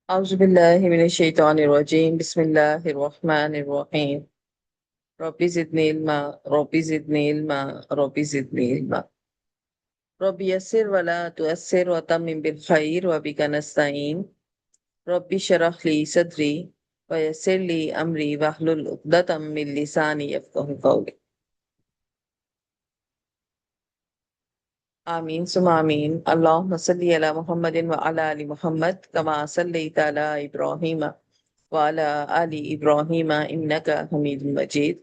أعوذ بالله من الشيطان الرجيم بسم الله الرحمن الرحيم ربي زدني علما ربي زدني علما ربي زدني علما ربي يسر ولا تؤثر وتمم بالخير وبك نستعين ربي اشرح لي صدري ويسر لي أمري واحلل عقدة من لساني يفقهوا قولي آمين ثم آمين اللهم صل على محمد وعلى آل محمد كما صليت على إبراهيم وعلى آل إبراهيم إنك حميد مجيد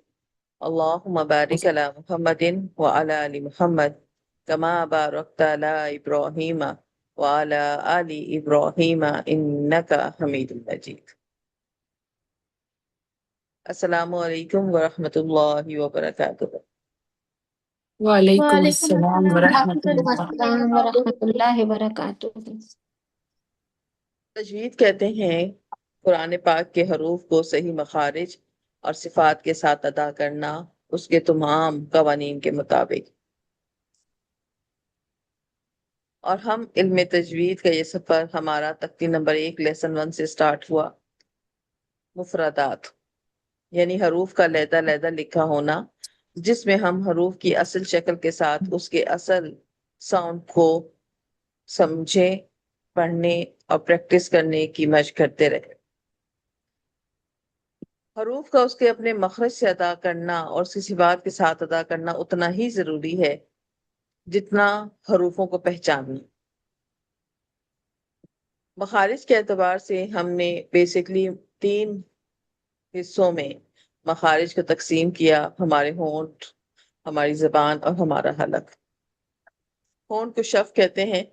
اللهم بارك على محمد وعلى آل محمد كما باركت على إبراهيم وعلى آل إبراهيم إنك حميد مجيد السلام علیکم ورحمۃ اللہ وبرکاتہ۔ وعلیکم وعلیکم السلام السلام ورحمۃ ورحمۃ اللہ۔ السلام ورحمۃ اللہ وبرکاتہ۔ تجوید کہتے ہیں قرآن پاک کے حروف کو صحیح مخارج اور صفات کے ساتھ ادا کرنا اس کے تمام قوانین کے مطابق۔ اور ہم علم تجوید کا یہ سفر ہمارا تختی نمبر 1 لیسن 1 سے سٹارٹ ہوا۔ مفردات یعنی حروف کا علیحدہ علیحدہ لکھا ہونا، جس میں ہم حروف کی اصل شکل کے ساتھ اس کے اصل ساؤنڈ کو سمجھے، پڑھنے اور پریکٹس کرنے کی مشق کرتے رہے۔ حروف کا اس کے اپنے مخرج سے ادا کرنا اور اس کی صفات کے ساتھ ادا کرنا اتنا ہی ضروری ہے جتنا حروفوں کو پہچاننا۔ مخارج کے اعتبار سے ہم نے بیسکلی 3 حصوں میں مخارج کو تقسیم کیا: ہمارے ہونٹ، ہماری زبان اور ہمارا حلق۔ ہونٹ کو شف کہتے ہیں،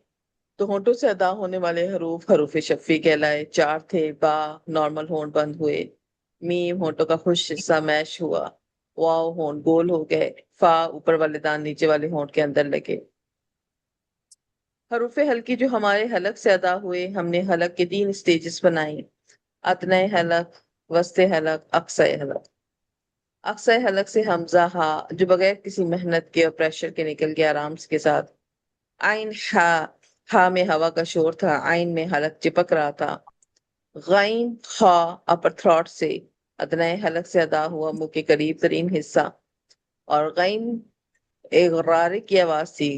تو ہونٹوں سے ادا ہونے والے حروف حروف شفی کہلائے۔ 4 تھے: با نارمل ہونٹ بند ہوئے، میم ہونٹوں کا خوش حصہ میش ہوا، واو ہونٹ گول ہو گئے، فا اوپر والے دان نیچے والے ہونٹ کے اندر لگے۔ حروف حلقی جو ہمارے حلق سے ادا ہوئے، ہم نے حلق کے 3 سٹیجز بنائی: ادنی حلق، وسط حلق، اقصی حلق۔ اقصی حلق سے حمزہ ہا جو بغیر کسی محنت کے اور پریشر کے نکل گیا آرام کے ساتھ۔ عین ہا، ہا میں ہوا کا شور تھا، عین میں حلق چپک رہا تھا۔ غین خا اپر تھروٹ سے ادنی حلق سے ادا ہوا، منہ کے قریب ترین حصہ، اور غین ایک غرارے کی آواز تھی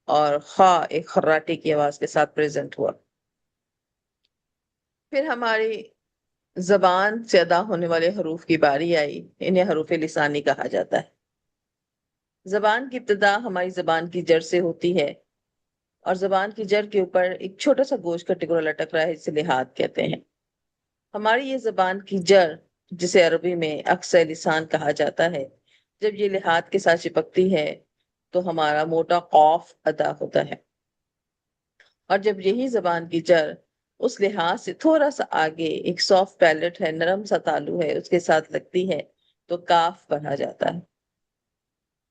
اور خا ایک خراٹے کی آواز کے ساتھ پریزنٹ ہوا۔ پھر ہماری زبان سے ادا ہونے والے حروف کی باری آئی، انہیں حروف لسانی کہا جاتا ہے۔ زبان کی ابتدا ہماری زبان کی جڑ سے ہوتی ہے، اور زبان کی جڑ کے اوپر ایک چھوٹا سا گوشت کا ٹکڑا لٹک رہا ہے، جسے لحاد کہتے ہیں۔ ہماری یہ زبان کی جڑ، جسے عربی میں اقصی لسان کہا جاتا ہے، جب یہ لحاد کے ساتھ چپکتی ہے تو ہمارا موٹا قاف ادا ہوتا ہے، اور جب یہی زبان کی جڑ اس لحاظ سے تھوڑا سا آگے ایک سافٹ پیلٹ ہے، نرم سا تالو ہے، اس کے ساتھ لگتی ہے تو کاف پڑھا جاتا ہے۔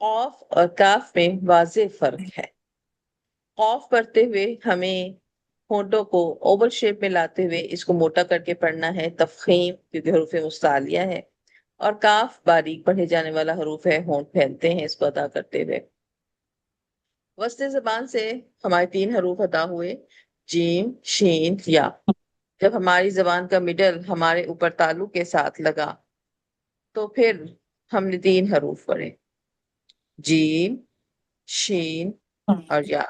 قاف اور کاف میں واضح فرق ہے۔ قاف پڑھتے ہوئے ہمیں ہونٹوں کو اوول شیپ میں لاتے ہوئے اس کو موٹا کر کے پڑھنا ہے، تفخیم، کیونکہ حروف مستعلیہ ہے، اور کاف باریک پڑھے جانے والا حروف ہے، ہونٹ پھیلتے ہیں اس کو ادا کرتے ہوئے۔ وسط زبان سے ہمارے 3 حروف ادا ہوئے: جیم، شین، یا۔ جب ہماری زبان کا مڈل ہمارے اوپر تالو کے ساتھ لگا تو پھر ہم نے 3 حروف پڑھے: جیم، شین اور یا۔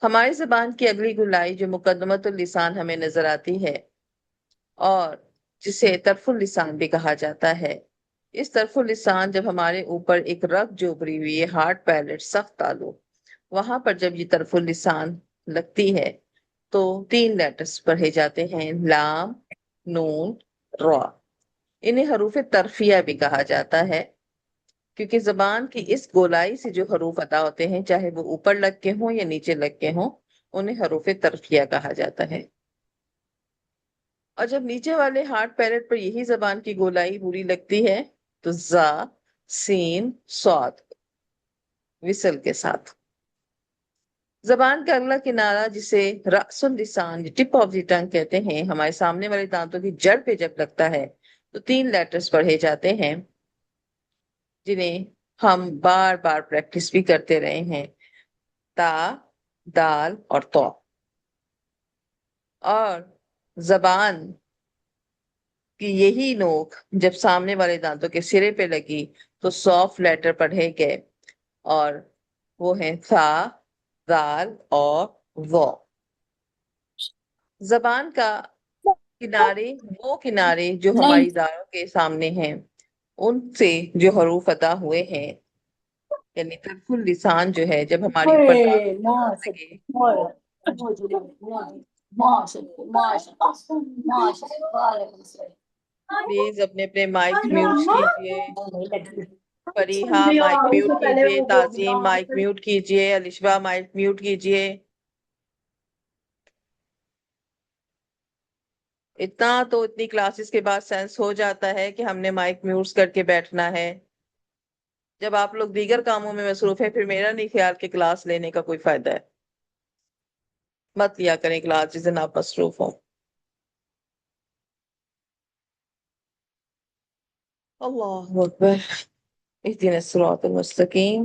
ہماری زبان کی اگلی گولائی جو مقدمت اللسان ہمیں نظر آتی ہے، اور جسے طرف اللسان بھی کہا جاتا ہے، اس طرف اللسان جب ہمارے اوپر ایک رگ جو ابری ہوئی ہے، ہارڈ پیلٹ، سخت تالو، وہاں پر جب یہ طرف اللسان لگتی ہے تو 3 لیٹرز پڑھے جاتے ہیں: لام، نون، را۔ انہیں حروف طرفیہ بھی کہا جاتا ہے، کیونکہ زبان کی اس گولائی سے جو حروف ادا ہوتے ہیں، چاہے وہ اوپر لگ کے ہوں یا نیچے لگ کے ہوں، انہیں حروف طرفیہ کہا جاتا ہے۔ اور جب نیچے والے ہارڈ پیلٹ پر یہی زبان کی گولائی بری لگتی ہے تو زا، سین، صاد وصل کے ساتھ۔ زبان کا اگلا کنارہ جسے رأس اللسان، ٹپ آف دی ٹنگ کہتے ہیں، ہمارے سامنے والے دانتوں کی جڑ پہ جب لگتا ہے تو 3 لیٹرز پڑھے جاتے ہیں، جنہیں ہم بار بار پریکٹس بھی کرتے رہے ہیں: تا، دال اور تو۔ اور زبان کی یہی نوک جب سامنے والے دانتوں کے سرے پہ لگی تو سافٹ لیٹر پڑھے گئے، اور وہ ہیں ثا، دال اور وا۔ زبان کا کنارے، وہ کنارے جو نہیں ہماری دانتوں کے سامنے ہیں، ان سے جو حروف ادا ہوئے ہیں، یعنی طرف اللسان جو ہے جب ہماری اوپر دانتوں پہ آ لگے، پلیز اپنے اپنے مائک میوٹ کیجئے۔ فریحہ مائک میوٹ کیجئے، تعظیم مائک میوٹ کیجئے، الشبہ مائک میوٹ کیجئے۔ اتنی کلاسز کے بعد سینس ہو جاتا ہے کہ ہم نے مائک میوٹس کر کے بیٹھنا ہے۔ جب آپ لوگ دیگر کاموں میں مصروف ہیں پھر میرا نہیں خیال کہ کلاس لینے کا کوئی فائدہ ہے۔ مت لیا کریں کلاس جس دن آپ مصروف ہوں۔ اللہ اکبر، اہدنا الصراط المستقیم۔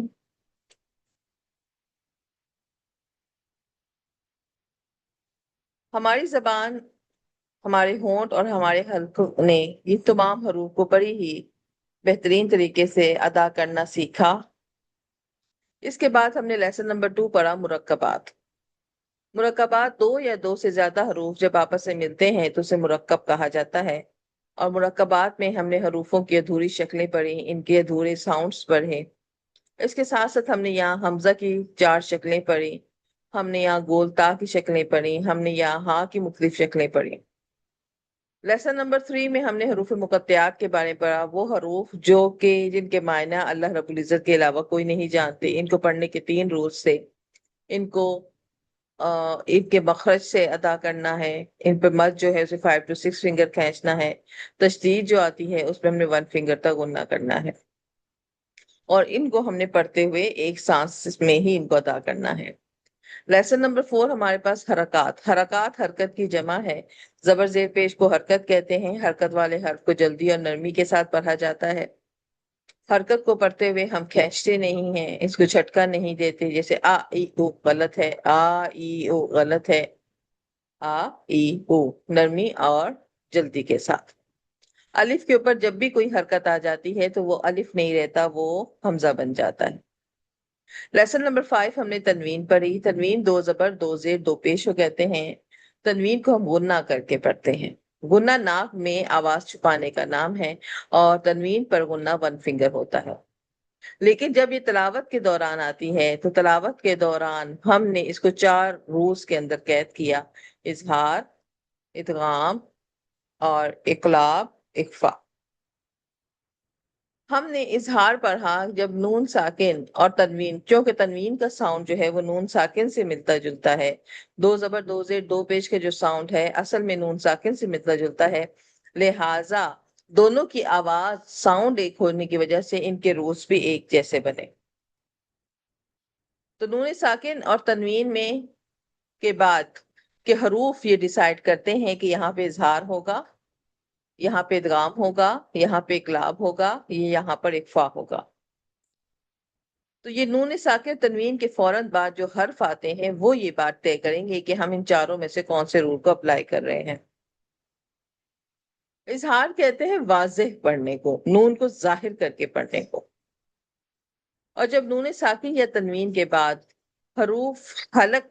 ہماری زبان، ہمارے ہونٹ اور ہمارے حلق نے یہ تمام حروف کو بڑی ہی بہترین طریقے سے ادا کرنا سیکھا۔ اس کے بعد ہم نے لیسن نمبر 2 پڑھا، مرکبات۔ مرکبات دو یا دو سے زیادہ حروف جب آپس میں ملتے ہیں تو اسے مرکب کہا جاتا ہے، اور مرکبات میں ہم نے حروفوں کی ادھوری شکلیں پڑھی، ان کے ادھورے ساؤنڈز پڑھے۔ اس کے ساتھ ساتھ ہم نے یہاں حمزہ کی 4 شکلیں پڑھی، ہم نے یہاں گول تا کی شکلیں پڑھی، ہم نے یہاں ہاں کی مختلف شکلیں پڑھی۔ لیسن نمبر 3 میں ہم نے حروف مقطعات کے بارے میں پڑھا، وہ حروف جو کہ جن کے معنی اللہ رب العزت کے علاوہ کوئی نہیں جانتے۔ ان کو پڑھنے کے 3 رولز تھے۔ ان کو ان کے مخرج سے ادا کرنا ہے، ان پہ مد جو ہے اسے 5 to 6 فنگر کھینچنا ہے، تشدید جو آتی ہے اس پہ ہم نے 1 فنگر تک غنہ کرنا ہے، اور ان کو ہم نے پڑھتے ہوئے ایک سانس میں ہی ان کو ادا کرنا ہے۔ لیسن نمبر 4 ہمارے پاس حرکات۔ حرکات حرکت کی جمع ہے۔ زبر زیر پیش کو حرکت کہتے ہیں۔ حرکت والے حرف کو جلدی اور نرمی کے ساتھ پڑھا جاتا ہے۔ حرکت کو پڑھتے ہوئے ہم کھینچتے نہیں ہیں، اس کو جھٹکا نہیں دیتے، جیسے آ ای او غلط ہے، آ ای او غلط ہے، آ ای او نرمی اور جلدی کے ساتھ۔ الف کے اوپر جب بھی کوئی حرکت آ جاتی ہے تو وہ الف نہیں رہتا، وہ حمزہ بن جاتا ہے۔ لیسن نمبر 5 ہم نے تنوین پڑھی۔ تنوین 2 زبر 2 زیر 2 پیش کو کہتے ہیں۔ تنوین کو ہم غنہ کر کے پڑھتے ہیں۔ غنہ ناک میں آواز چھپانے کا نام ہے، اور تنوین پر غنہ 1 فنگر ہوتا ہے۔ لیکن جب یہ تلاوت کے دوران آتی ہے تو تلاوت کے دوران ہم نے اس کو 4 رولز کے اندر قید کیا: اظہار، ادغام اور اقلاب، اخفا۔ ہم نے اظہار پڑھا جب نون ساکن اور تنوین، کیونکہ تنوین کا ساؤنڈ جو ہے وہ نون ساکن سے ملتا جلتا ہے، 2 زبر 2 زیر 2 پیش کا جو ساؤنڈ ہے اصل میں نون ساکن سے ملتا جلتا ہے، لہٰذا دونوں کی آواز ساؤنڈ ایک ہونے کی وجہ سے ان کے روٹس بھی ایک جیسے بنے۔ تو نون ساکن اور تنوین میں کے بعد کے حروف یہ ڈیسائیڈ کرتے ہیں کہ یہاں پہ اظہار ہوگا، یہاں پہ ادغام ہوگا، یہاں پہ اقلاب ہوگا، یہاں پر اخفا ہوگا۔ تو یہ نون ساکن تنوین کے فوراً بعد جو حرف آتے ہیں وہ یہ بات طے کریں گے کہ ہم ان چاروں میں سے کون سے رول کو اپلائی کر رہے ہیں۔ اظہار کہتے ہیں واضح پڑھنے کو، نون کو ظاہر کر کے پڑھنے کو۔ اور جب نون ساکن یا تنوین کے بعد حروف حلق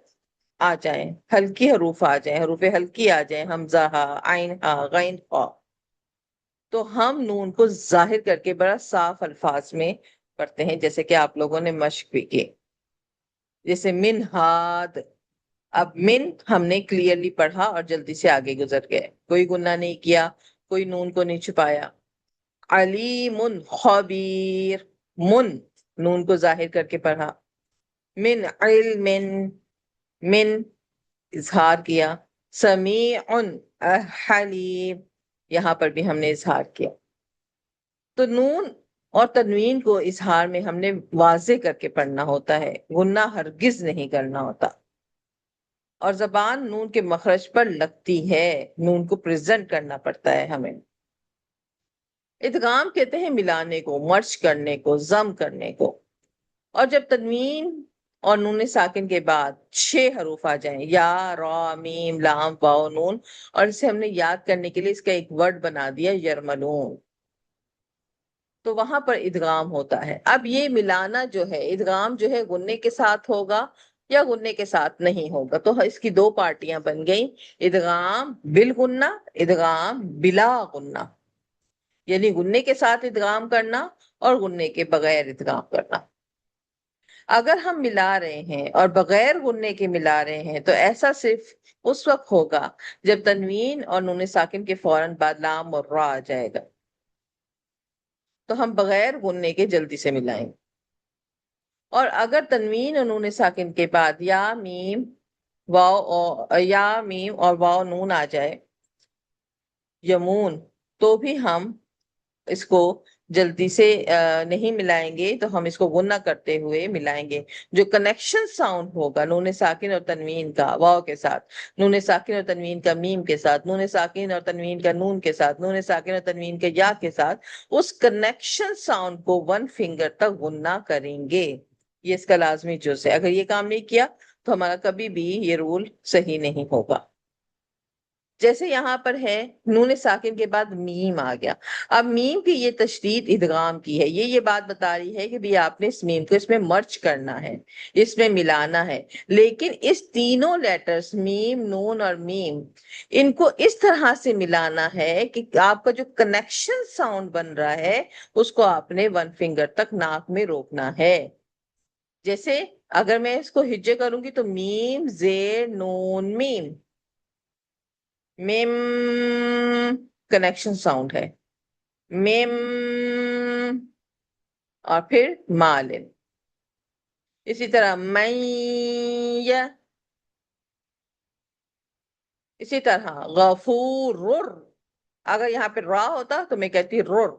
آ جائیں، ہلکی حروف آ جائیں، حروف ہلکی آ جائیں، حمزہ ہا، عین ہا، غین ہا، تو ہم نون کو ظاہر کر کے بڑا صاف الفاظ میں پڑھتے ہیں، جیسے کہ آپ لوگوں نے مشق بھی کی، جیسے من ہاد۔ اب من ہم نے کلیئرلی پڑھا اور جلدی سے آگے گزر گئے، کوئی گناہ نہیں کیا، کوئی نون کو نہیں چھپایا۔ علیم خبیر، من نون کو ظاہر کر کے پڑھا۔ من علم، من اظہار کیا۔ سمیع حلیم، یہاں پر بھی ہم نے اظہار کیا۔ تو نون اور تنوین کو اظہار میں ہم نے واضح کر کے پڑھنا ہوتا ہے، غنہ ہرگز نہیں کرنا ہوتا، اور زبان نون کے مخرج پر لگتی ہے، نون کو پریزنٹ کرنا پڑتا ہے ہمیں۔ ادغام کہتے ہیں ملانے کو، مرج کرنے کو، ضم کرنے کو۔ اور جب تنوین اور نون ساکن کے بعد 6 حروف آ جائیں، یا، را، میم، لام، واو، نون، اور اسے ہم نے یاد کرنے کے لیے اس کا ایک ورڈ بنا دیا یرملون، تو وہاں پر ادغام ہوتا ہے۔ اب یہ ملانا جو ہے، ادغام جو ہے غنے کے ساتھ ہوگا یا غنے کے ساتھ نہیں ہوگا، تو اس کی 2 پارٹیاں بن گئیں، ادغام بالغنہ، ادغام بلا غنہ، یعنی غنے کے ساتھ ادغام کرنا اور غنے کے بغیر ادغام کرنا۔ اگر ہم ملا رہے ہیں اور بغیر غنے کے ملا رہے ہیں تو ایسا صرف اس وقت ہوگا جب تنوین اور نون ساکن کے فوراً بعد لام اور را آ جائے گا، تو ہم بغیر غنے کے جلدی سے ملائیں گے۔ اور اگر تنوین اور نون ساکن کے بعد یا میم اور واو نون آ جائے، یمون، تو بھی ہم اس کو جلدی سے نہیں ملائیں گے، تو ہم اس کو غنہ کرتے ہوئے ملائیں گے۔ جو کنیکشن ساؤنڈ ہوگا نون ساکن اور تنوین کا واو کے ساتھ، نون ساکن اور تنوین کا میم کے ساتھ، نون ساکن اور تنوین کا نون کے ساتھ، نون ساکن اور تنوین کا یا کے ساتھ، اس کنیکشن ساؤنڈ کو 1 فنگر تک غنہ کریں گے۔ یہ اس کا لازمی جز ہے، اگر یہ کام نہیں کیا تو ہمارا کبھی بھی یہ رول صحیح نہیں ہوگا۔ جیسے یہاں پر ہے نون ساکن کے بعد میم آ گیا، اب میم کی یہ تشدید ادغام کی ہے، یہ بات بتا رہی ہے کہ بھی آپ نے اس میم کو اس میں مرچ کرنا ہے، اس میں ملانا ہے، لیکن اس تینوں لیٹرز میم، نون اور میم، ان کو اس طرح سے ملانا ہے کہ آپ کا جو کنیکشن ساؤنڈ بن رہا ہے اس کو آپ نے 1 فنگر تک ناک میں روکنا ہے۔ جیسے اگر میں اس کو ہجے کروں گی تو میم، زیر، نون، میم، میم کنیکشن ساؤنڈ ہے، میم، اور پھر مالن، اسی طرح اسی طرح غفور، اگر یہاں پہ را ہوتا تو میں کہتی رر،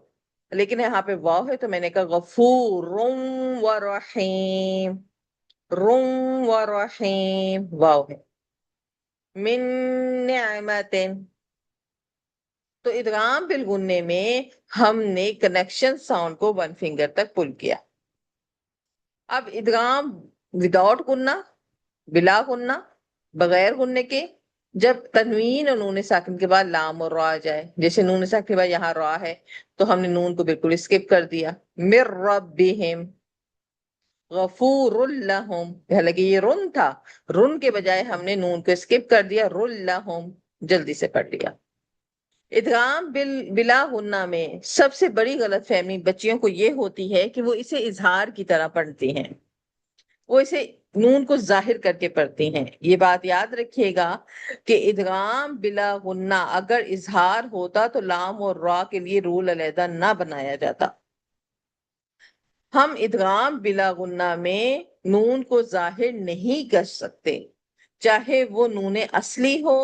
لیکن یہاں پہ واو ہے تو میں نے کہا غفور و رحیم، و رحیم، واو ہے، من نعمت، تو ادغام بالغنے میں ہم نے کنیکشن ساؤنڈ کو 1 فنگر تک پل کیا۔ اب ادغام وداؤٹ غنہ، بلا غنہ، بغیر غنے کے، جب تنوین اور نون ساکن کے بعد لام اور را آ جائے، جیسے نون ساکن کے بعد یہاں را ہے تو ہم نے نون کو بالکل اسکپ کر دیا، مر ربہم، غفور لہم، حالانکہ یہ رن تھا، رن کے بجائے ہم نے نون کو اسکپ کر دیا، رل لہم، جلدی سے پڑھ لیا۔ ادغام بلا غنہ میں سب سے بڑی غلط فہمی بچیوں کو یہ ہوتی ہے کہ وہ اسے اظہار کی طرح پڑھتی ہیں، وہ اسے نون کو ظاہر کر کے پڑھتی ہیں۔ یہ بات یاد رکھیے گا کہ ادغام بلا غنہ اگر اظہار ہوتا تو لام اور را کے لیے رول علیحدہ نہ بنایا جاتا۔ ہم ادغام بلا غنہ میں نون کو ظاہر نہیں کر سکتے، چاہے وہ نون اصلی ہو،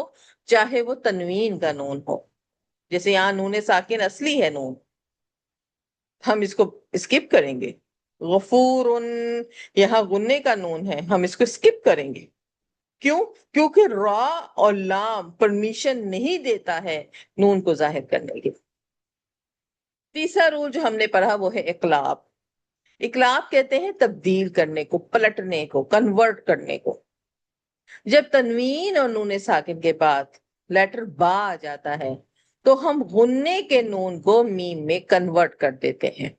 چاہے وہ تنوین کا نون ہو۔ جیسے یہاں نون ساکن اصلی ہے نون، ہم اس کو اسکپ کریں گے۔ غفور، یہاں غنے کا نون ہے، ہم اس کو اسکپ کریں گے۔ کیوں؟ کیونکہ را اور لام پرمیشن نہیں دیتا ہے نون کو ظاہر کرنے کی۔ تیسرا رول جو ہم نے پڑھا وہ ہے اقلاب۔ اقلاب کہتے ہیں تبدیل کرنے کو، پلٹنے کو، کنورٹ کرنے کو۔ جب تنوین اور نون ساکن کے بعد لیٹر با آ جاتا ہے تو ہم غنے کے نون کو میم میں کنورٹ کر دیتے ہیں،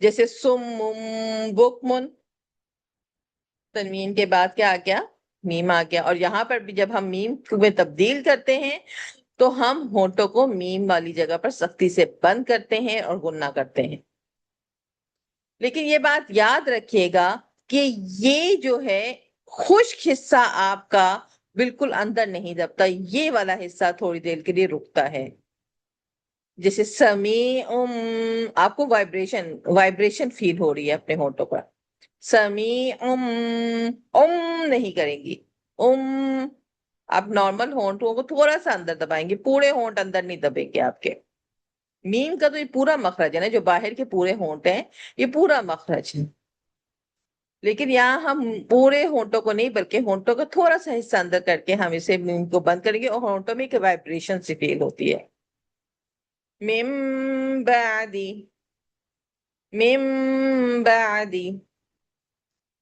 جیسے سمم بکمن، تنوین کے بعد کیا آ گیا؟ میم آ گیا، اور یہاں پر بھی جب ہم میم میں تبدیل کرتے ہیں تو ہم ہونٹوں کو میم والی جگہ پر سختی سے بند کرتے ہیں اور غنہ کرتے ہیں۔ لیکن یہ بات یاد رکھیے گا کہ یہ جو ہے خشک حصہ آپ کا بالکل اندر نہیں دبتا، یہ والا حصہ تھوڑی دیر کے لیے رکتا ہے۔ جیسے سمیع، آپ کو وائبریشن فیل ہو رہی ہے اپنے ہونٹوں پر، سمیع، نہیں کریں گی، آپ نارمل ہونٹوں کو تھوڑا سا اندر دبائیں گے، پورے ہونٹ اندر نہیں دبیں گے آپ کے۔ میم کا تو یہ پورا مخرج ہے نا، جو باہر کے پورے ہونٹ ہیں یہ پورا مخرج ہے، لیکن یہاں ہم پورے ہونٹوں کو نہیں بلکہ ہونٹوں کا تھوڑا سا حصہ اندر کر کے ہم اسے میم کو بند کریں گے، اور ہونٹوں میں ایک وائبریشن سی فیل ہوتی ہے۔ من بعدی، من بعدی،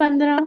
15।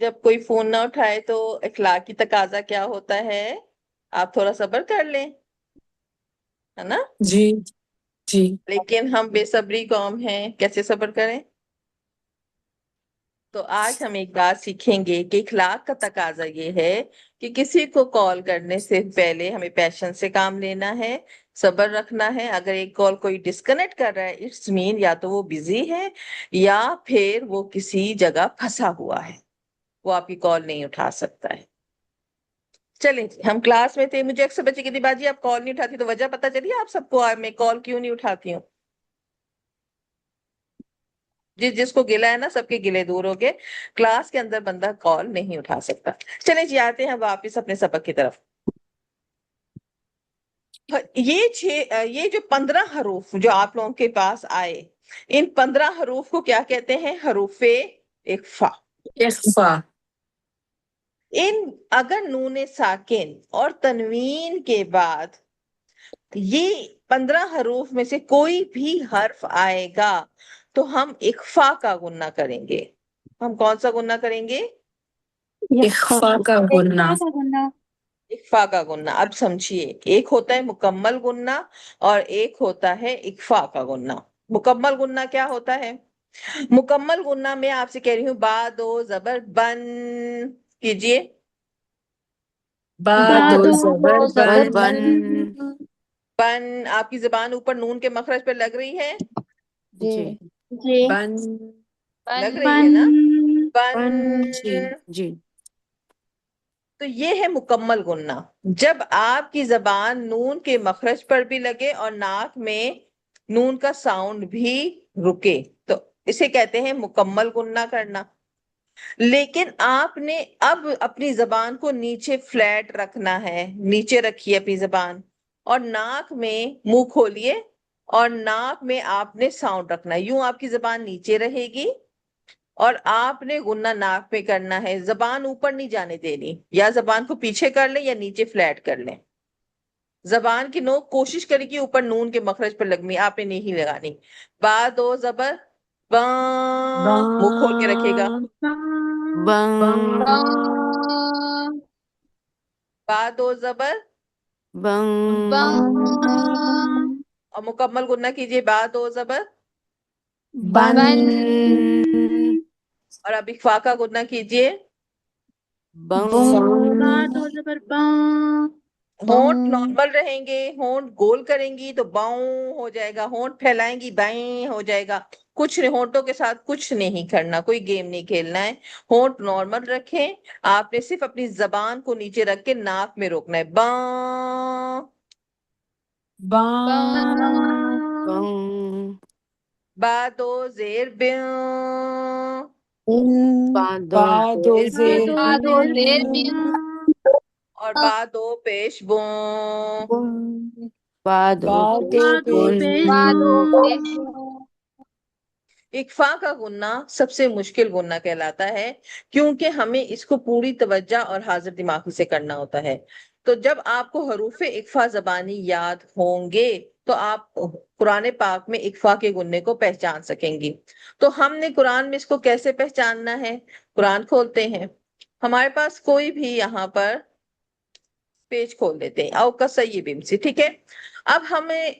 جب کوئی فون نہ اٹھائے تو اخلاقی تقاضا کیا ہوتا ہے؟ آپ تھوڑا صبر کر لیں، ہے نا؟ جی جی لیکن ہم بے صبری قوم ہیں، کیسے صبر کریں؟ تو آج ہم ایک بات سیکھیں گے کہ اخلاق کا تقاضا یہ ہے کہ کسی کو کال کرنے سے پہلے ہمیں پیشن سے کام لینا ہے، صبر رکھنا ہے۔ اگر ایک کال کوئی ڈسکنیکٹ کر رہا ہے، اٹس مین یا تو وہ بزی ہے یا پھر وہ کسی جگہ پھنسا ہوا ہے، وہ آپ کی کال نہیں اٹھا سکتا ہے۔ چلیں جی، ہم کلاس میں تھے، مجھے اکثر بچے کہتی باجی آپ کال نہیں اٹھاتی، تو وجہ پتہ چلی آپ سب کو میں کال کیوں نہیں اٹھاتی ہوں؟ جس کو گلا ہے نا، سب کے گلے دور ہو گئے۔ کلاس کے اندر بندہ کال نہیں اٹھا سکتا۔ چلیں جی، آتے ہیں واپس اپنے سبق کی طرف۔ یہ جو 15 حروف جو آپ لوگوں کے پاس آئے، ان 15 حروف کو کیا کہتے ہیں؟ حروف اخفا۔ اخفا۔ اگر نون ساکن اور تنوین کے بعد یہ 15 حروف میں سے کوئی بھی حرف آئے گا تو ہم اخفا کا گنہ کریں گے۔ ہم کون سا گنہ کریں گے؟ اخفا کا گنہ۔ اخفا کا گنہ۔ اب سمجھیے، ایک ہوتا ہے مکمل گنہ اور ایک ہوتا ہے اخفا کا گنہ۔ مکمل گنہ کیا ہوتا ہے؟ مکمل گنہ میں آپ سے کہہ رہی ہوں، با دو زبر بن کیجئے۔ با دو زبر بن۔ بن، آپ کی زبان اوپر نون کے مخرج پہ لگ رہی ہے؟ جی جی بن۔ لگ رہی ہے نا؟ بن جی جی تو یہ ہے مکمل گنہ، جب آپ کی زبان نون کے مخرج پر بھی لگے اور ناک میں نون کا ساؤنڈ بھی رکے، تو اسے کہتے ہیں مکمل گنہ کرنا۔ لیکن آپ نے اب اپنی زبان کو نیچے فلیٹ رکھنا ہے، نیچے رکھیے اپنی زبان اور ناک میں منہ کھولیے اور ناک میں آپ نے ساؤنڈ رکھنا ہے، یوں آپ کی زبان نیچے رہے گی اور آپ نے گنہ ناک پہ کرنا ہے، زبان اوپر نہیں جانے دینی، یا زبان کو پیچھے کر لیں یا نیچے فلیٹ کر لیں۔ زبان کی نوک کوشش کرے گی اوپر نون کے مخرج پر لگنی، آپ نے نہیں لگانی۔ با دو زبر منہ کھول کے رکھے گا۔ با دو زبر اور مکمل گنہ کیجئے، با دو زبر بن۔ اور اب اخفا کا گنہ کیجئے۔ ہونٹ نارمل رہیں گے، ہونٹ گول کریں گی تو باؤں ہو جائے گا، ہونٹ پھیلائیں گی بائیں ہو جائے گا۔ کچھ نہیں، ہونٹوں کے ساتھ کچھ نہیں کرنا، کوئی گیم نہیں کھیلنا ہے۔ ہونٹ نارمل رکھیں، آپ نے صرف اپنی زبان کو نیچے رکھ کے ناک میں روکنا ہے، باں با دو زیر بیوں با دو زیر اور با دو پیش بوں۔ با دو اخفا کا گنہ سب سے مشکل گنہ کہلاتا ہے، کیونکہ ہمیں اس کو پوری توجہ اور حاضر دماغی سے کرنا ہوتا ہے۔ تو جب آپ کو حروف اخفا زبانی یاد ہوں گے تو آپ قرآن پاک میں اخفا کے گنہ کو پہچان سکیں گی۔ تو ہم نے قرآن میں اس کو کیسے پہچاننا ہے؟ قرآن کھولتے ہیں، ہمارے پاس کوئی بھی یہاں پر پیج کھول دیتے ہیں، او کا سیبم سے، ٹھیک ہے؟ اب ہمیں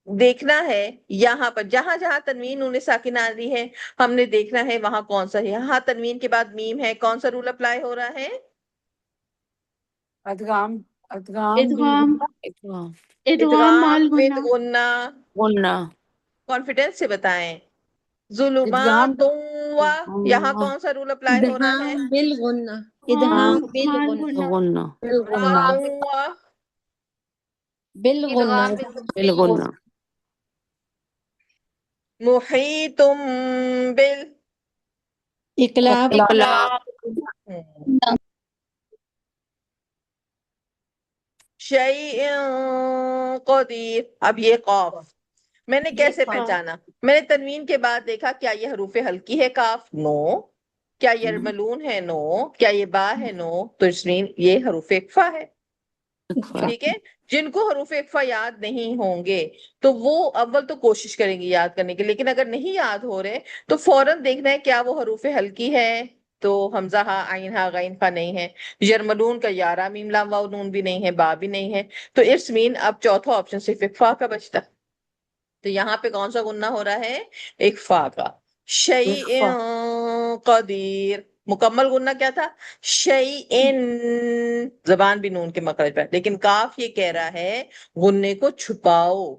دیکھنا ہے یہاں پر جہاں جہاں تنوین نون ساکن آ رہی ہے، ہم نے دیکھنا ہے وہاں کون سا ہے۔ یہاں تنوین کے بعد میم ہے، کون سا رول اپلائی ہو رہا ہے؟ ادغام۔ ادغام ادغام مال with گنہ غنہ۔ کانفیڈنس سے بتائیں۔ ادغام ظلمات یہاں کون سا رول اپلائی ہو رہا ہے؟ ادغام مال گنہ محیط بال اقلاب شیء قدیر۔ اب یہ قاف میں نے کیسے پہچانا؟ میں نے تنوین کے بعد دیکھا کیا یہ حروف ہلکی ہے کاف؟ نو۔ کیا یہ ملون ہے؟ نو۔ کیا یہ با ہے؟ نو۔ تو اس میں یہ حروف اخفا ہے، ٹھیک ہے؟ جن کو حروف اخفا یاد نہیں ہوں گے تو وہ اول تو کوشش کریں گے یاد کرنے کی، لیکن اگر نہیں یاد ہو رہے تو فوراً دیکھنا ہے کیا وہ حروف ہلکی ہے تو حمزہ ہا عین ہا غین خا نہیں ہے. یرملون کا یارا میم لام واو نون بھی نہیں ہے، با بھی نہیں ہے. تو اٹس مین اب چوتھا آپشن صرف ایک فا کا بچتا. تو یہاں پہ کون سا گننا ہو رہا ہے؟ ایک فا کا. شیء قدیر. مکمل گننا کیا تھا؟ شیء. زبان بھی نون کے مخرج پر، لیکن کاف یہ کہہ رہا ہے غنے کو چھپاؤ،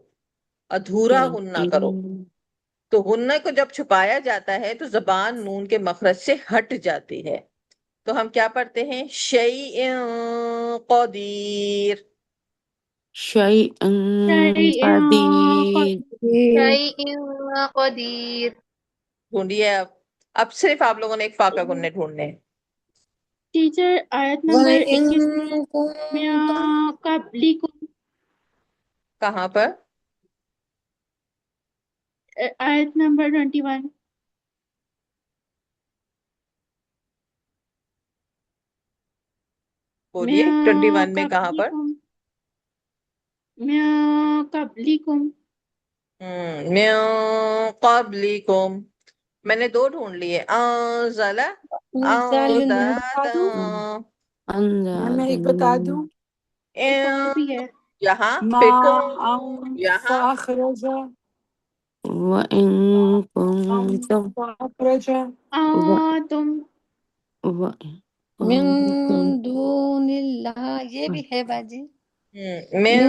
ادھورا غنہ کرو. تو غنہ کو جب چھپایا جاتا ہے تو زبان نون کے مخرج سے ہٹ جاتی ہے. تو ہم کیا پڑھتے ہیں؟ شیء قدیر. شيء شيء قدير. شيء قدير. ڈھونڈیے اب صرف آپ لوگوں نے ایک فا کا گننے ڈھونڈنے ہیں. ٹیچر آیت نمبر 21 میں قبلکم، کہاں پر؟ آیت نمبر 21. بولیے 21 میں کہاں پر؟ میں قبلکم. من قبلکم. میں نے دو ڈھونڈ لیے. انزل اودادا. میں ایک بتا دوں، ایک اور بھی ہے. یہاں ما پھر یہاں فأخرج وإن كنتم فأخرج تم من دون اللہ، یہ بھی ہے باجی. من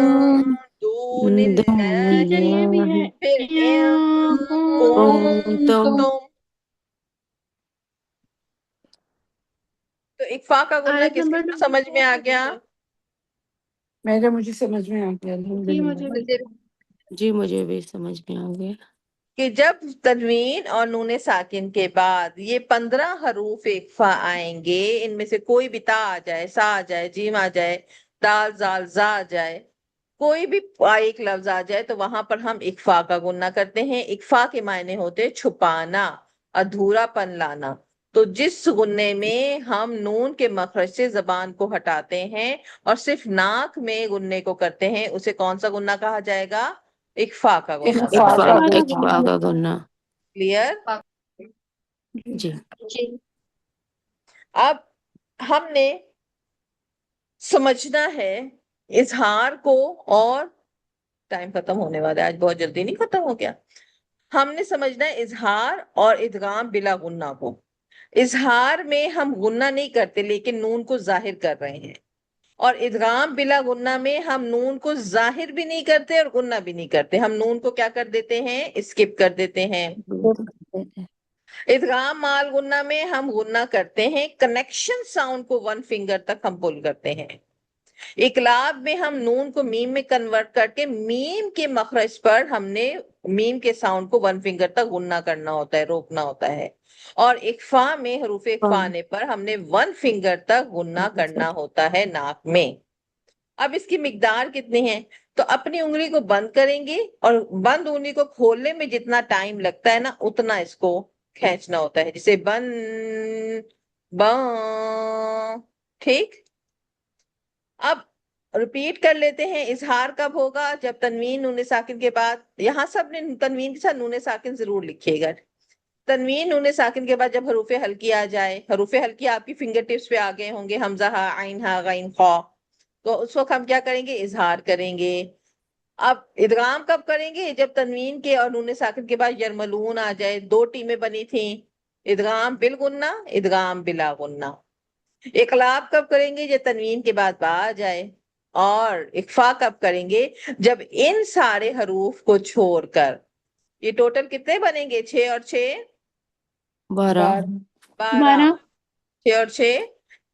دون اللہ. ٹیچر یہ بھی ہے. پھر ان كنتم. کنتم. تو اکفا کا گننا آیت کس نمبر کو سمجھ میں آ گیا؟ مجھے سمجھ میں آ گیا الحمدللہ. جی مجھے بھی سمجھ میں آ گیا کہ جب تنوین اور نون ساکن کے بعد یہ 15 حروف اکفا آئیں گے، ان میں سے کوئی بھی تا آ جائے، سا آ جائے، جیم آ جائے، دال زال زا آ جائے، کوئی بھی ایک لفظ آ جائے تو وہاں پر ہم اکفا کا گننا کرتے ہیں. اکفا کے معنی ہوتے چھپانا، ادھورا پن لانا. تو جس گننے میں ہم نون کے مخرج سے زبان کو ہٹاتے ہیں اور صرف ناک میں گننے کو کرتے ہیں، اسے کون سا گننا کہا جائے گا؟ اکفا کا گننا کہا جائے گا. اکفا کا گننا. کلیئر؟ جی اب ہم نے سمجھنا ہے اظہار کو، اور ٹائم ختم ہونے والا ہے، آج بہت جلدی نہیں ختم ہو گیا. ہم نے سمجھنا ہے اظہار اور ادغام بلا غنہ کو. اظہار میں ہم غنہ نہیں کرتے لیکن نون کو ظاہر کر رہے ہیں، اور ادغام بلا غنہ میں ہم نون کو ظاہر بھی نہیں کرتے اور غنہ بھی نہیں کرتے. ہم نون کو کیا کر دیتے ہیں؟ اسکپ کر دیتے ہیں. ادغام مال غنہ میں ہم غنہ کرتے ہیں، کنیکشن ساؤنڈ کو 1 فنگر تک ہم پل کرتے ہیں. اقلاب میں ہم نون کو میم میں کنورٹ کر کے میم کے مخرج پر ہم نے میم کے ساؤنڈ کو 1 فنگر تک غنہ کرنا ہوتا ہے، روکنا ہوتا ہے. اور اکفا میں حروف اکفا آنے پر ہم نے 1 فنگر تک غنہ کرنا ہوتا ہے ناک میں. اب اس کی مقدار کتنی ہے؟ تو اپنی انگلی کو بند کریں گے اور بند انگلی کو کھولنے میں جتنا ٹائم لگتا ہے نا اتنا اس کو کھینچنا ہوتا ہے، جسے ٹھیک. اب ریپیٹ کر لیتے ہیں. اظہار کب ہوگا؟ جب تنوین نون ساکن کے بعد، یہاں سب نے تنوین کے ساتھ نون ساکن ضرور لکھیے گا. تنوین نون ساکن کے بعد جب حروف ہلکی آ جائے، حروف ہلکی آپ کی فنگر ٹپس پہ آ گئے ہوں گے، حمزہ ہا عین ہا غین خا، تو اس وقت ہم کیا کریں گے؟ اظہار کریں گے. اب ادغام کب کریں گے؟ جب تنوین کے اور نون ساکن کے بعد یرملون آ جائے. 2 ٹیمیں بنی تھیں، ادغام بالغنہ، ادغام بلا غنہ. اقلاب کب کریں گے؟ جب تنوین کے بعد با آ جائے. اور اکفا کب کریں گے؟ جب ان سارے حروف کو چھوڑ کر. یہ ٹوٹل کتنے بنیں گے؟ 6 اور 6 12. 12. 6 اور 6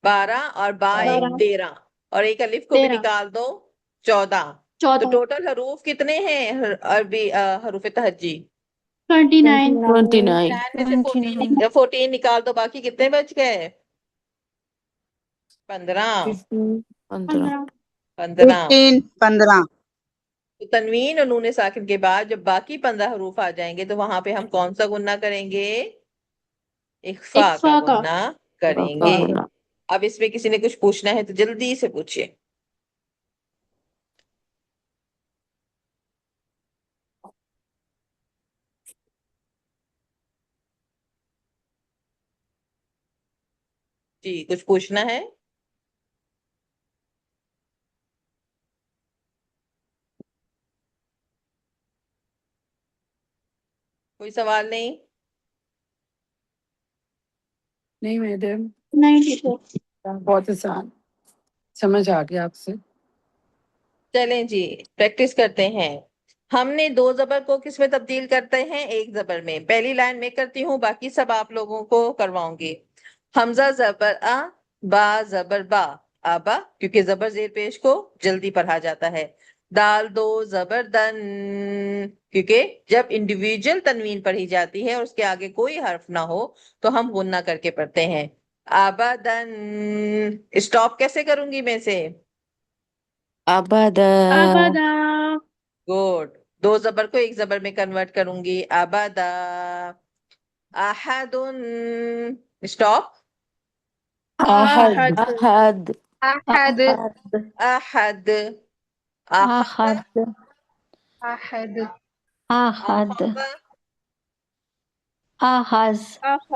12 اور با 1 13 اور ایک الف کو بھی 13. نکال دو 14. تو ٹوٹل حروف کتنے ہیں عربی حروف تہجی؟ 29. 29. 9 میں سے 14 نکال دو، باقی کتنے بچ گئے؟ 15. 15. 15. 15. تو تنوین اور نون ساکن کے بعد جب باقی 15 حروف آ جائیں گے تو وہاں پہ ہم کون سا گننا کریں گے؟ اخفا کا گننا کریں گے. اب اس میں کسی نے کچھ پوچھنا ہے تو جلدی سے پوچھئے. جی کچھ پوچھنا ہے؟ کوئی سوال نہیں؟ نہیں میڈم، نہیں ٹیچر. بہت آسان، سمجھ آ گیا آپ سے. چلیں جی پریکٹس کرتے ہیں. ہم نے دو زبر کو کس میں تبدیل کرتے ہیں؟ ایک زبر میں. پہلی لائن میں کرتی ہوں، باقی سب آپ لوگوں کو کرواؤں گی. حمزہ زبر آ، با زبر با، آبا، کیونکہ زبر زیر پیش کو جلدی پڑھا جاتا ہے. دال دو زبر دن، کیونکہ جب انڈیویجل تنوین پڑھی جاتی ہے اور اس کے آگے کوئی حرف نہ ہو تو ہم غنہ کر کے پڑھتے ہیں. آبادن. اسٹاپ کیسے کروں گی میں سے؟ ابدا. ابدا. گڈ. دو زبر کو ایک زبر میں کنورٹ کروں گی. ابدا. احدن. اسٹاپ. احد. احد. احد. احد. اخذ. احد. احد. احد. اخذ. احز.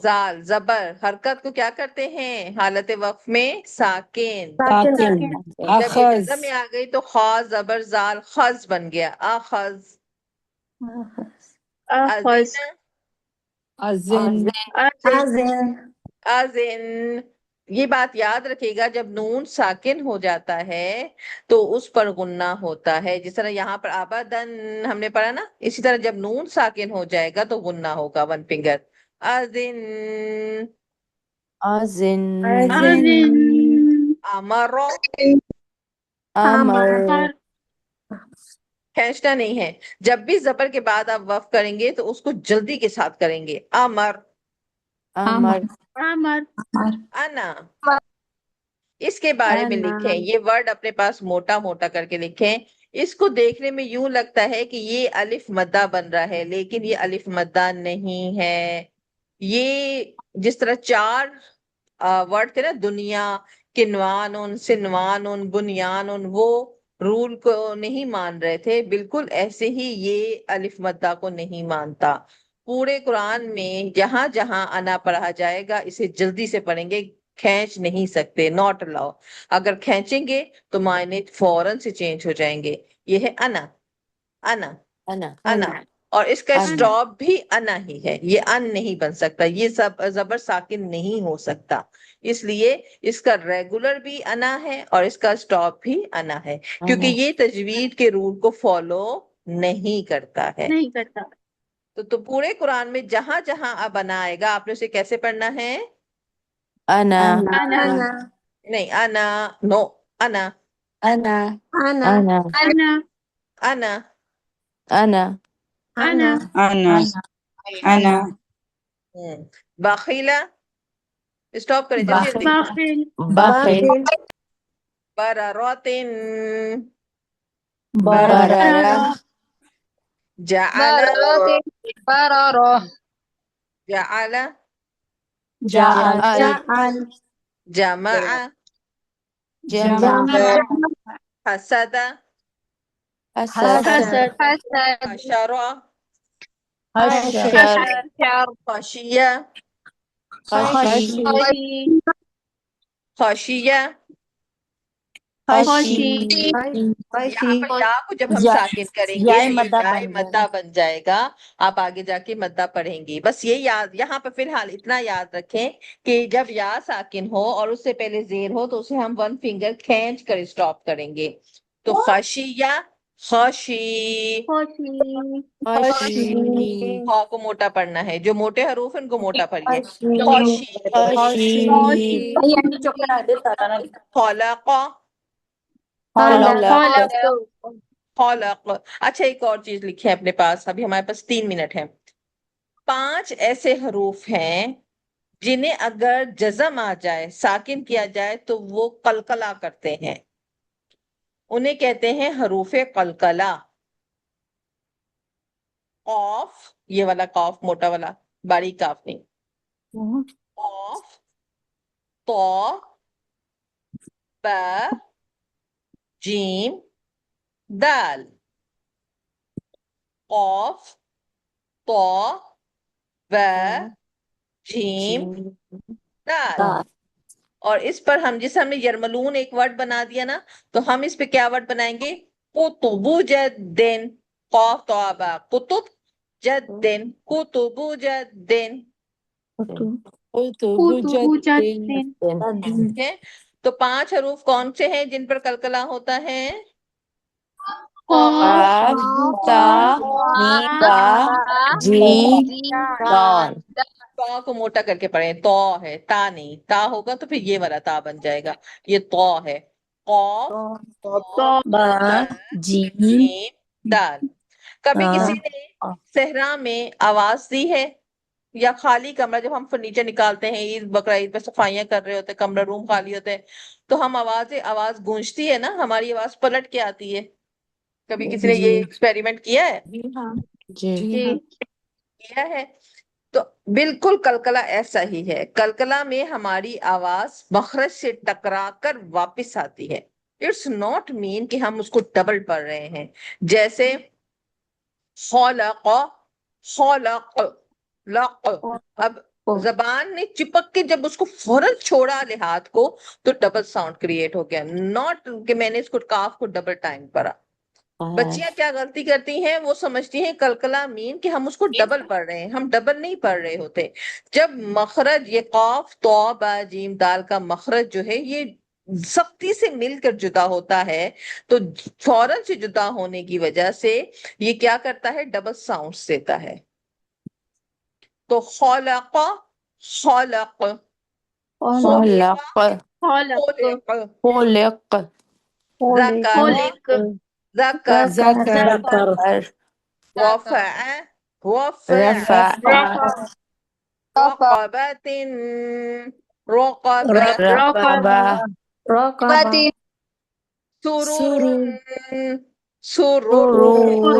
زال زبر حرکت کو کیا کرتے ہیں حالت وقف میں؟ ساکن. ساکن. جب یہ اخذ. جزم میں آ گئی تو خا زبر زال خز بن گیا. اخذ. اخذ. ازن. ازن. ازن. یہ بات یاد رکھے گا، جب نون ساکن ہو جاتا ہے تو اس پر غنہ ہوتا ہے. جس طرح یہاں پر آبادن ہم نے پڑھا نا، اسی طرح جب نون ساکن ہو جائے گا تو غنہ ہوگا. One finger. ازن. ازن. ازن. امر. امر. کھینچنا نہیں ہے. جب بھی زبر کے بعد آپ وقف کریں گے تو اس کو جلدی کے ساتھ کریں گے. امر. امر. امر. انا. اس کے بارے میں انا. لکھیں، یہ ورڈ اپنے پاس موٹا موٹا کر کے لکھیں. اس کو دیکھنے میں یوں لگتا ہے کہ یہ الف مدہ بن رہا ہے، لیکن یہ الف مدہ نہیں ہے. یہ جس طرح چار ورڈ تھے نا، دنیا، کنوان، سنوان، بنیان، وہ رول کو نہیں مان رہے تھے، بالکل ایسے ہی یہ الف مدہ کو نہیں مانتا. پورے قرآن میں جہاں جہاں انا پڑھا جائے گا اسے جلدی سے پڑھیں گے، کھینچ نہیں سکتے. Not allow. اگر کھینچیں گے تو معنی فوراً سے چینج ہو جائیں گے. یہ ہے انا. انا. انا. انا. اور اس کا انا. اسٹاپ بھی انا ہی ہے، یہ ان نہیں بن سکتا. یہ سب زبر ساکن نہیں ہو سکتا، اس لیے اس کا ریگولر بھی انا ہے اور اس کا اسٹاپ بھی انا ہے، کیونکہ یہ تجوید کے رول کو فالو نہیں کرتا ہے. نہیں کرتا. تو پورے قرآن میں جہاں جہاں اب انا آئے گا آپ نے اسے کیسے پڑھنا ہے؟ انا. انا. انا. نہیں، انا نو. انا. انا. انا. انا. انا. انا. انا. انا. انا. انا. باخیلا. اسٹاپ کریں جلدی جلدی. باخل. بخل. باخل. براراتن. بررہ. جعل. برارة. جعل. جعل. جعل. جمع. جمع. حسد. حسد. حسد. حسد. حشر. حشر. حشر. خشية. خشی. خشي. خشية. خشی. یہاں پر یا کو جب ہم یا- ساکن کریں گے یائے تو یہ مدہ یائے بن گیا مدہ بن جائے گا. آپ آگے جا کے مدہ پڑھیں گی. بس یہ یاد، یہاں پہ فی الحال اتنا یاد رکھیں کہ جب یا ساکن ہو اور اس سے پہلے زیر ہو تو اسے ہم ون فنگر کھینچ کر اسٹاپ کریں گے. تو خشیہ، خشی. خشي. خشی. خا کو موٹا پڑھنا ہے، جو موٹے حروف ہیں ان کو موٹا پڑھیے. خشی. خشی. خلق. خلق. خلق. خلق. اچھا ایک اور چیز لکھی ہے اپنے پاس، ابھی ہمارے پاس 3 منٹ ہیں. 5 ایسے حروف ہیں جنہیں اگر جزم آ جائے، ساکن کیا جائے تو وہ قلقلہ کرتے ہیں، انہیں کہتے ہیں حروف قلقلہ. قاف، یہ والا قاف موٹا والا، باریک قاف نہیں. قاف، طا، با، جیم، دال. قاف، طا، با، جیم، دال. اور اس پر ہم نے یرملون ایک ورڈ بنا دیا نا، تو ہم اس پہ کیا ورڈ بنائیں گے؟ قطب جدن. قاف تو آبا قطب جدن کتب جدن. ٹھیک ہے، تو 5 حروف کون سے ہیں جن پر قلقلہ ہوتا ہے؟ قاف تا میم با جیم دال. تا کو موٹا کر کے پڑھیں، تو ہے، تا نہیں. تا ہوگا تو پھر یہ والا تا بن جائے گا، یہ تو ہے. قاف با جیم جیم دال. کبھی دال. کسی نے صحرا میں آواز دی ہے، یا خالی کمرہ جب ہم فرنیچر نکالتے ہیں، عید بقرہ عید پہ صفائیاں کر رہے ہوتے ہیں، کمرہ روم خالی ہوتے ہیں، تو ہم آواز گونجتی ہے نا، ہماری آواز پلٹ کے آتی ہے. کبھی کسی نے یہ ایکسپیریمنٹ کیا ہے؟ جی کیا ہے. تو بالکل قلقلہ ایسا ہی ہے. قلقلہ میں ہماری آواز مخرج سے ٹکرا کر واپس آتی ہے. اٹس ناٹ مین کہ ہم اس کو ڈبل پڑھ رہے ہیں. جیسے خلق خلق لق. اب زبان نے چپک کے جب اس کو فوراً چھوڑا لحاظ کو، تو ڈبل ساؤنڈ کریٹ ہو گیا. ناٹ کہ میں نے اس کو کاف کو ڈبل ٹائم پڑھا. بچیاں کیا غلطی کرتی ہیں، وہ سمجھتی ہیں قلقلہ مین کہ ہم اس کو ڈبل پڑھ رہے ہیں. ہم ڈبل نہیں پڑھ رہے ہوتے. جب مخرج یہ قاف تو با جیم دال کا مخرج جو ہے یہ سختی سے مل کر جدا ہوتا ہے، تو فوراً سے جدا ہونے کی وجہ سے یہ کیا کرتا ہے؟ ڈبل ساؤنڈ دیتا ہے. تو خلق خلق خلق خلق خلق ذکر ذکر ذکر رفع رفع رفع رقبة رقبة رقبہ رقبة سرور سرور.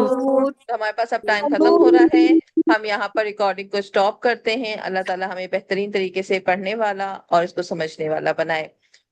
سرور. تو ہمارے پاس اب ٹائم ختم ہو رہا ہے. ہم یہاں پر ریکارڈنگ کو سٹاپ کرتے ہیں. اللہ تعالیٰ ہمیں بہترین طریقے سے پڑھنے والا اور اس کو سمجھنے والا بنائے.